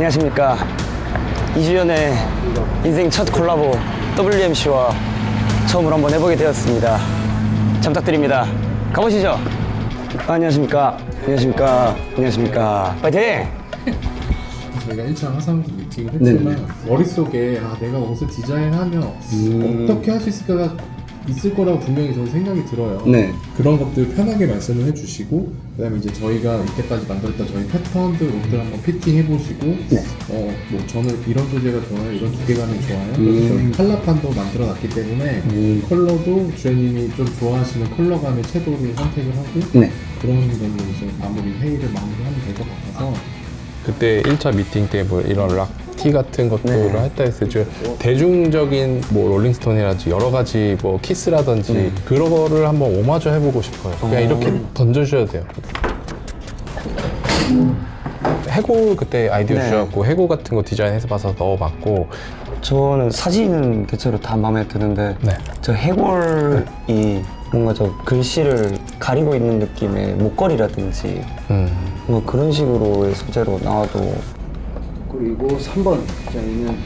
안녕하십니까. 2주 전에 인생 첫 콜라보 WMC와 처음으로 한번 해보게 되었습니다. 잘 부탁드립니다. 가보시죠. 안녕하십니까. 안녕하십니까. 안녕하십니까. 파이팅! 저희가 1차 화상도 미팅을 했지만 네네. 머릿속에 내가 옷을 디자인하면 어떻게 할 수 있을까가 있을 거라고 분명히 저는 생각이 들어요. 네. 그런 것들 편하게 말씀을 해주시고 그다음에 이제 저희가 이때까지 만들었던 저희 패턴들 옷들 한번 피팅해 보시고 네. 뭐 저는 이런 소재가 좋아요, 이런 두께감이 좋아요. 그래서 저희 컬러판도 만들어 놨기 때문에 컬러도 주연님이 좀 좋아하시는 컬러감의 채도를 선택을 하고 네. 그런 걸로 이제 회의를 마무리하면 될 것 같아서. 그때 1차 미팅 때 뭐 이런 락티 같은 것들을 네. 했다 했을 때 대중적인 뭐 롤링스톤이라든지 여러 가지 뭐 키스라든지 그런 거를 한번 오마주 해보고 싶어요. 그냥 이렇게 던져주셔도 돼요. 해골 그때 아이디어 네. 주셔갖고 해골 같은 거 디자인해서 봐서 넣어봤고 저는 사진은 대체로 다 마음에 드는데 네. 저 해골이 뭔가 저 글씨를 가리고 있는 느낌의 목걸이라든지 뭐 그런 식으로의 소재로 나와도, 그리고 3번 디자인은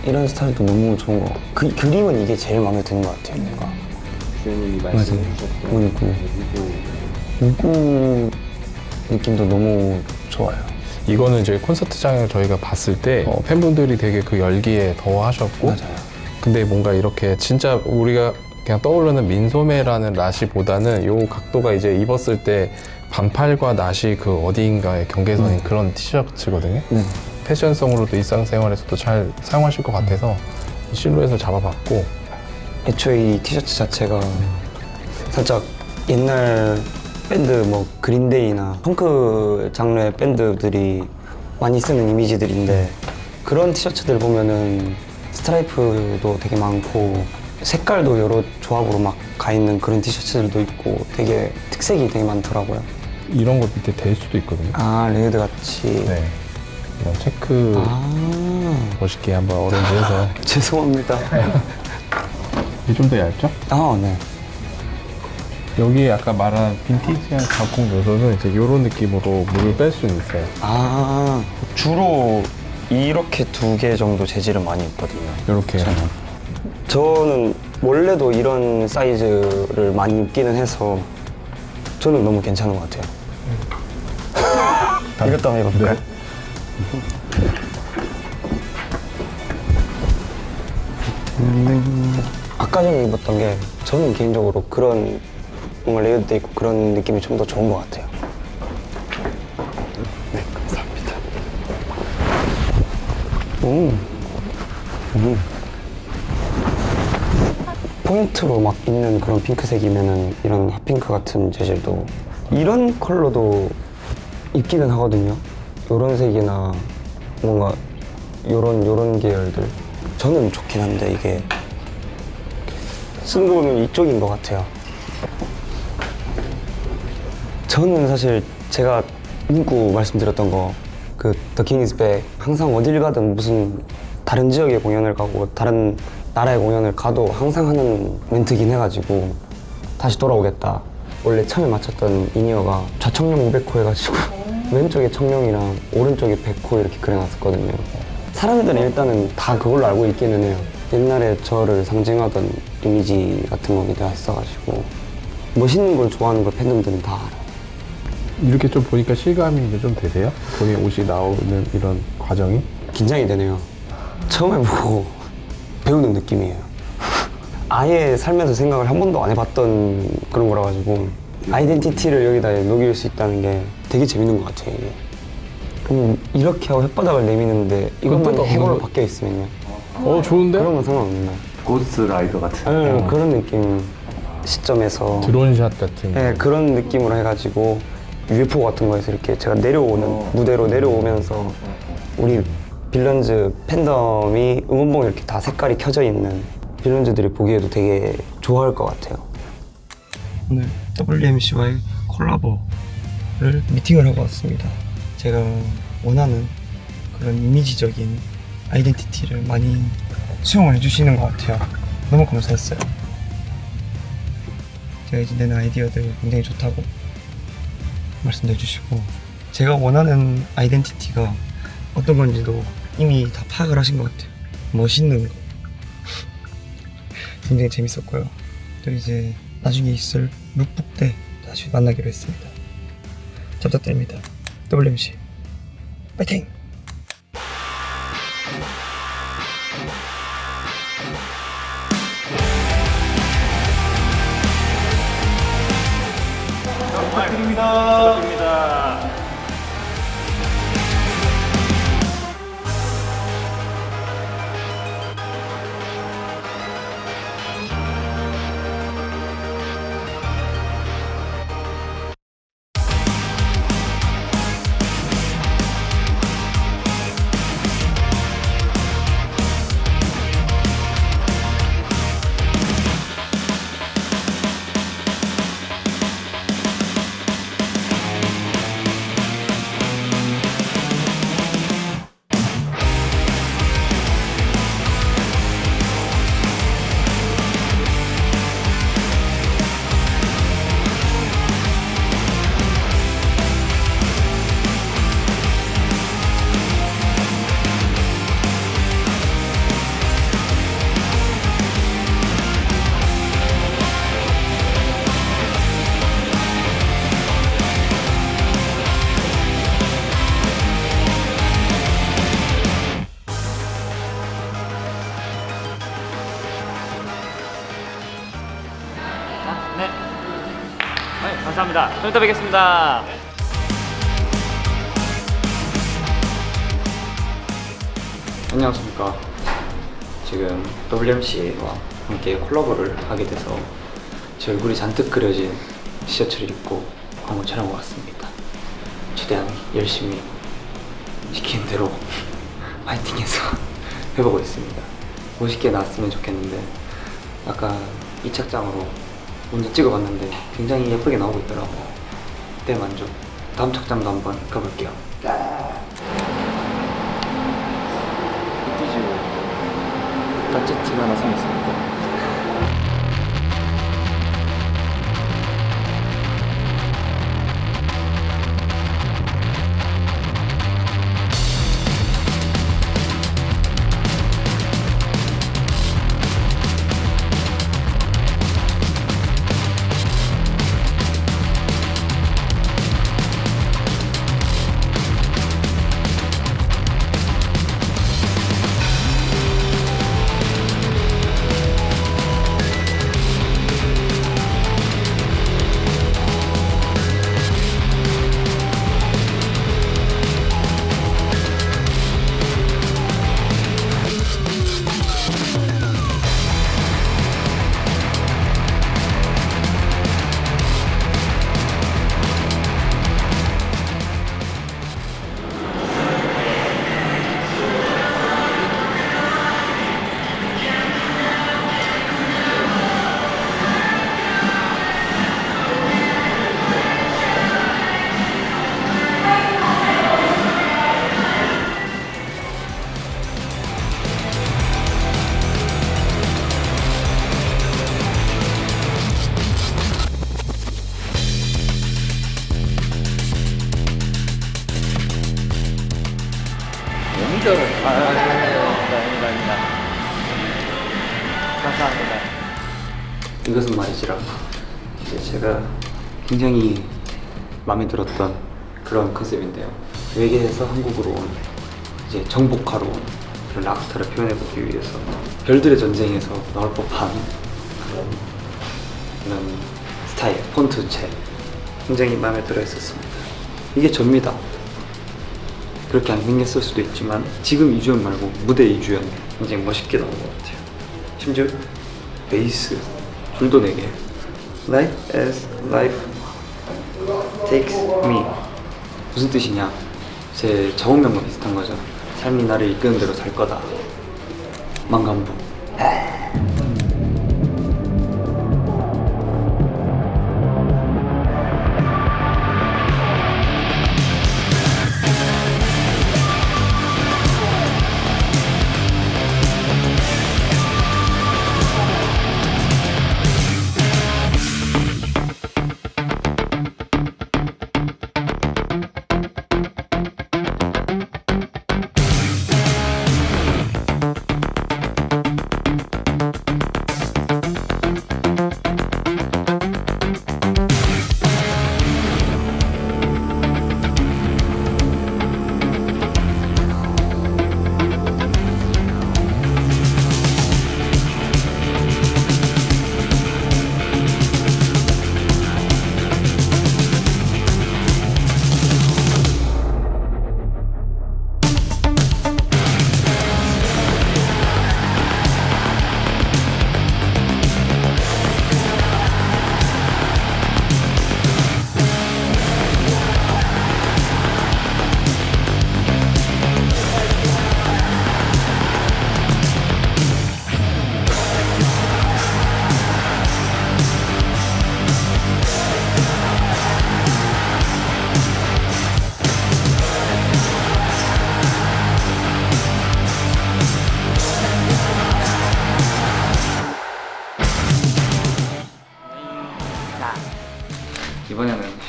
이런 스타일도 너무 좋은 거. 그림은 이게 제일 마음에 드는 것 같아요. 뭔가 주연님이 말씀해 주셨던 문구 느낌도 너무 좋아요. 이거는 이제 콘서트장을 저희가 봤을 때 팬분들이 되게 그 열기에 더하셨고 맞아요. 근데 뭔가 이렇게 진짜 우리가 그냥 떠오르는 민소매라는 나시보다는 요 각도가 이제 입었을 때 반팔과 나시 그 어디인가의 경계선인 그런 티셔츠거든요. 네. 패션성으로도 일상생활에서도 잘 사용하실 것 같아서 이 실루엣을 잡아봤고 애초에 이 티셔츠 자체가 살짝 옛날 밴드 뭐 그린데이나 펑크 장르의 밴드들이 많이 쓰는 이미지들인데, 그런 티셔츠들 보면은 스트라이프도 되게 많고 색깔도 여러 조합으로 막 가 있는 그런 티셔츠들도 있고 되게 특색이 되게 많더라고요. 이런 것 밑에 될 수도 있거든요. 아, 레드 같이. 네. 이런 체크 아, 멋있게 한번 어렌지해서 죄송합니다. 이게 좀 더 얇죠? 아, 네. 여기 아까 말한 빈티지한 가공 요소는 이제 이런 느낌으로 물을 뺄 수는 있어요. 아, 주로 이렇게 두 개 정도 재질은 많이 있거든요. 이렇게 저는 원래도 이런 사이즈를 많이 입기는 해서 저는 너무 괜찮은 것 같아요. 이것도 한번 입어볼까요? 아까 전에 입었던 게 저는 개인적으로 그런 뭔가 레이어드돼 있고 그런 느낌이 좀 더 좋은 것 같아요. 네, 감사합니다. 포인트로 막 있는 그런 핑크색이면은 이런 핫핑크 같은 재질도, 이런 컬러도 있기는 하거든요. 요런 색이나 뭔가 요런 계열들 저는 좋긴 한데 이게 쓰는 거 보면 이쪽인 것 같아요. 저는 사실 제가 문구 말씀드렸던 거, 그 The King is Back, 항상 어딜 가든 무슨 다른 지역에 공연을 가고 다른 나라에 공연을 가도 항상 하는 멘트긴 해가지고 다시 돌아오겠다. 원래 처음에 맞췄던 이니어가 좌청룡 500호 해가지고 왼쪽에 청룡이랑 오른쪽에 100호 이렇게 그려놨었거든요. 사람들은 일단은 다 그걸로 알고 있기는 해요. 옛날에 저를 상징하던 이미지 같은 거기도 했어가지고 멋있는 걸 좋아하는 걸 팬덤들은 다 알아요. 이렇게 좀 보니까 실감이 이제 좀 되세요? 본인 옷이 나오는 이런 과정이? 긴장이 되네요. 처음 해보고 배우는 느낌이에요. 아예 살면서 생각을 한 번도 안 해봤던 그런 거라 가지고 아이덴티티를 여기다 녹일 수 있다는 게 되게 재밌는 것 같아요. 이게. 그럼 이렇게 하고 혓바닥을 내미는데 이것만 해골로 바뀌어 있으면요. 좋은데? 그런 건 상관없나요? 고스트 라이더 같은 네, 그런 느낌 시점에서 드론샷 같은 거. 네, 그런 느낌으로 해가지고 UFO 같은 거에서 이렇게 제가 내려오는 무대로 내려오면서 우리 빌런즈 팬덤이 응원봉 이렇게 다 색깔이 켜져 있는 빌런즈들이 보기에도 되게 좋아할 것 같아요. 오늘 WMC와의 콜라보를 미팅을 하고 왔습니다. 제가 원하는 그런 이미지적인 아이덴티티를 많이 수용을 해주시는 것 같아요. 너무 감사했어요. 제가 이제 내는 아이디어들 굉장히 좋다고 말씀해 주시고, 제가 원하는 아이덴티티가 어떤 건지도 이미 다 파악을 하신 것 같아요. 멋있는 거 굉장히 재밌었고요. 또 이제 나중에 있을 룩북 때 다시 만나기로 했습니다. 잘 부탁드립니다. WMC 파이팅! 네, 감사합니다. 좀 이따 뵙겠습니다. 안녕하십니까. 지금 WMC와 함께 콜라보를 하게 돼서 제 얼굴이 잔뜩 그려진 티셔츠를 입고 광고 촬영을 왔습니다. 최대한 열심히 시키는 대로 파이팅해서 해보고 있습니다. 멋있게 나왔으면 좋겠는데 아까 이 착장으로 먼저 찍어봤는데 굉장히 예쁘게 나오고 있더라고요. 대만족. 다음 착장도 한번 가볼게요. gadget가 하나 생겼습니다. 아닙니다. 감사합니다. 이것은 말이지라 이제 제가 굉장히 마음에 들었던 그런 컨셉인데요. 외계에서 한국으로 온 이제 정복하러 온 그런 락스타를 표현해보기 위해서 별들의 전쟁에서 나올 법한 그런 스타일, 폰트체 굉장히 마음에 들어 했었습니다. 이게 접니다. 그렇게 안 생겼을 수도 있지만 지금 이주연 말고 무대 이주연 굉장히 멋있게 나온 것 같아요. 심지어 베이스 줄도 4개. Life as life takes me. 무슨 뜻이냐? 제 저운명과 비슷한 거죠. 삶이 나를 이끄는 대로 살 거다. 망간부.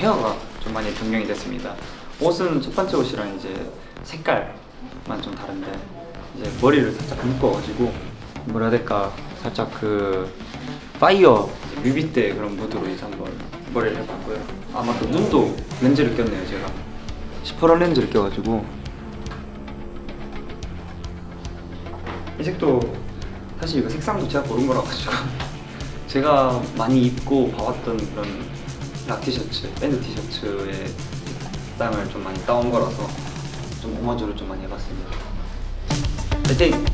헤어가 좀 많이 변경이 됐습니다. 옷은 첫 번째 옷이랑 이제 색깔만 좀 다른데 이제 머리를 살짝 묶어가지고 뭐라 해야 될까 살짝 그 파이어 뮤비 때 그런 무드로 이제 한번 머리를 해봤고요. 아마 또 눈도 렌즈를 꼈네요. 제가 시퍼런 렌즈를 껴가지고 이 색도 사실 이거 색상도 제가 고른 거라 가지고 제가 많이 입고 봐왔던 그런 락 티셔츠, 밴드 티셔츠의 색상을 좀 많이 따온 거라서 좀 오마주를 좀 많이 해봤습니다. 파이팅!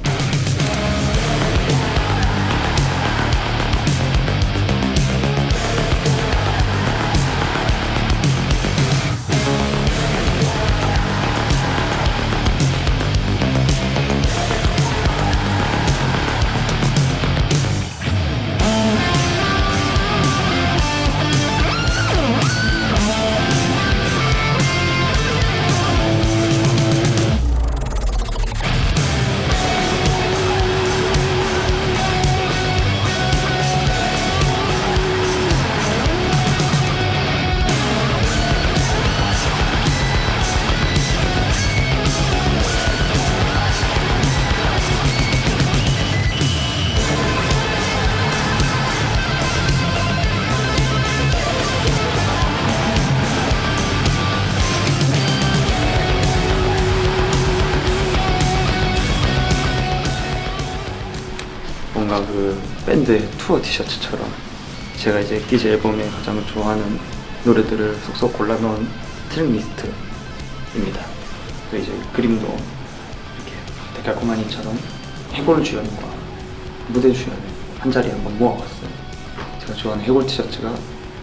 뭔가 그 밴드의 투어 티셔츠처럼 제가 이제 엑기즈 앨범에 가장 좋아하는 노래들을 쏙쏙 골라놓은 트랙 리스트입니다. 또 이제 그림도 이렇게 데칼코마니처럼 해골 주연과 무대 주연을 한 자리에 한번 모아봤어요. 제가 좋아하는 해골 티셔츠가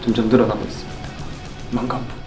점점 늘어나고 있습니다. 만감부.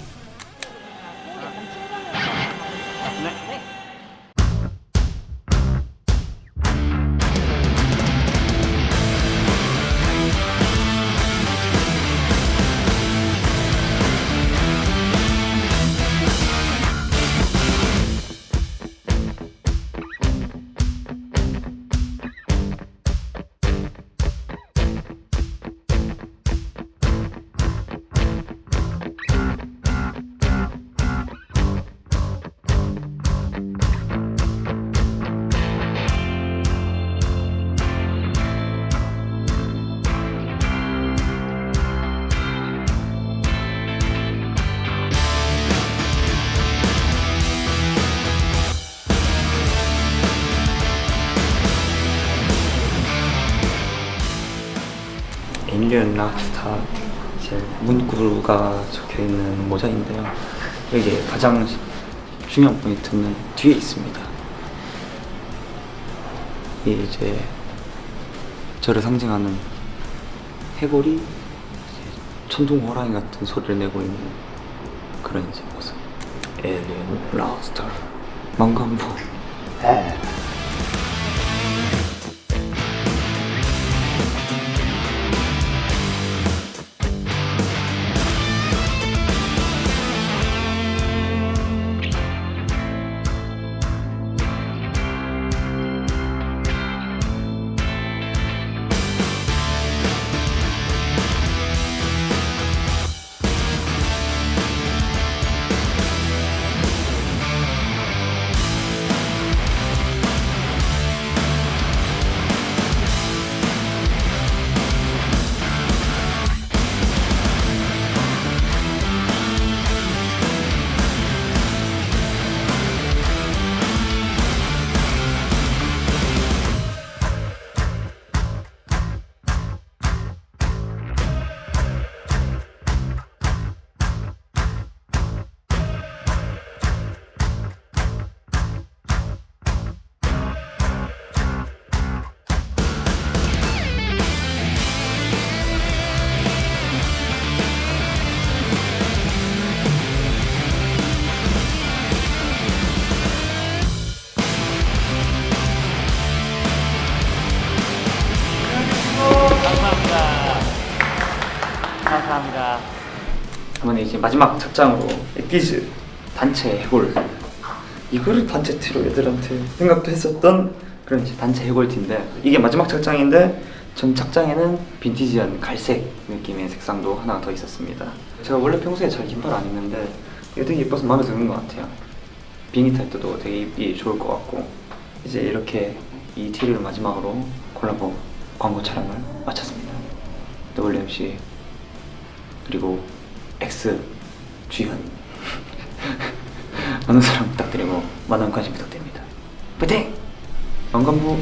인류는 락스타 제 문구가 적혀있는 모자인데요. 여기에 가장 중요한 포인트는 뒤에 있습니다. 이게 이제 저를 상징하는 해골이 이제 천둥 호랑이 같은 소리를 내고 있는 그런 이제 모습. 에일리언 락스타 만감부. 감사합니다. 이번에 이제 마지막 착장으로 엑기즈 단체 해골, 이거를 단체 티로 애들한테 생각도 했었던 그런 이제 단체 해골티인데, 이게 마지막 착장인데 전 착장에는 빈티지한 갈색 느낌의 색상도 하나 더 있었습니다. 제가 원래 평소에 잘 긴팔 안 입는데 이거 되게 예뻐서 마음에 드는 것 같아요. 비행기 탈 때도 되게 입기 좋을 것 같고 이제 이렇게 이 티를 마지막으로 콜라보 광고 촬영을 마쳤습니다. WMC 그리고 X 주현 많은 사랑 부탁드리고 많은 관심 부탁드립니다. 파이팅! 왕관부